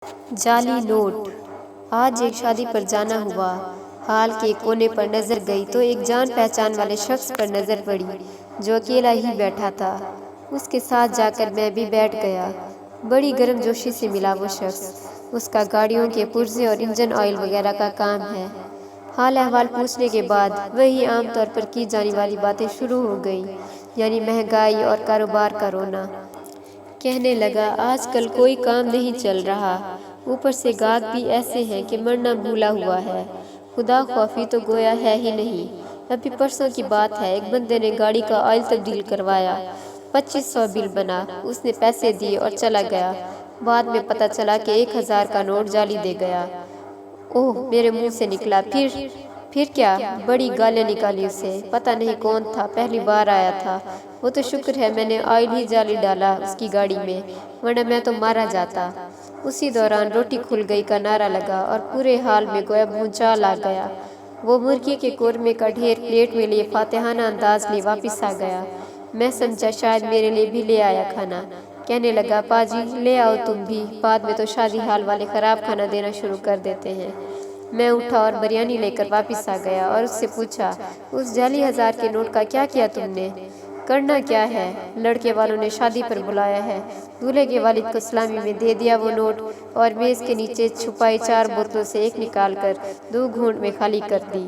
جعلی نوٹ۔ آج ایک شادی پر جانا ہوا۔ ہال کے کونے پر نظر گئی تو ایک جان پہچان والے شخص پر نظر پڑی جو اکیلا ہی بیٹھا تھا۔ اس کے ساتھ جا کر میں بھی بیٹھ گیا۔ بڑی گرم جوشی سے ملا وہ شخص۔ اس کا گاڑیوں کے پرزے اور انجن آئل وغیرہ کا کام ہے۔ حال احوال پوچھنے کے بعد وہی عام طور پر کی جانے والی باتیں شروع ہو گئیں، یعنی مہنگائی اور کاروبار کا رونا۔ کہنے لگا آج کل کوئی کام نہیں چل رہا، اوپر سے گاہک بھی ایسے ہیں کہ مرنا بھولا ہوا ہے، خدا خوفی تو گویا ہے ہی نہیں۔ ابھی پرسوں کی بات ہے، ایک بندے نے گاڑی کا آئل تبدیل کروایا، 2500 بل بنا، اس نے پیسے دیے اور چلا گیا۔ بعد میں پتہ چلا کہ 1000 کا نوٹ جعلی دے گیا۔ اوہ، میرے منہ سے نکلا، پھر کیا؟ بڑی گالیاں نکالی اسے۔ پتہ نہیں کون تھا، پہلی بار آیا تھا۔ وہ تو شکر ہے میں نے آئل ہی جعلی ڈالا اس کی گاڑی میں، ورنہ میں تو مارا جاتا۔ اسی دوران روٹی کھل گئی کا نعرہ لگا اور پورے حال میں گویا بھونچال آ گیا۔ وہ مرغی کے قورمے کا ڈھیر پلیٹ میں لیے فاتحانہ انداز لیے واپس آ گیا۔ میں سمجھا شاید میرے لیے بھی لے آیا کھانا۔ کہنے لگا پاجی لے آؤ تم بھی، بعد میں تو شادی حال والے خراب کھانا دینا شروع کر دیتے ہیں۔ میں اٹھا اور بریانی لے کر واپس آ گیا اور اس سے پوچھا اس جعلی 1000 کے نوٹ کا کیا کیا تم نے؟ کرنا کیا ہے؟ لڑکے والوں نے شادی پر بلایا ہے، دولہے کے والد کو سلامی میں دے دیا وہ نوٹ اور میز کے نیچے چھپائی 4 بوتلوں سے ایک نکال کر 2 گھونٹ میں خالی کر دی۔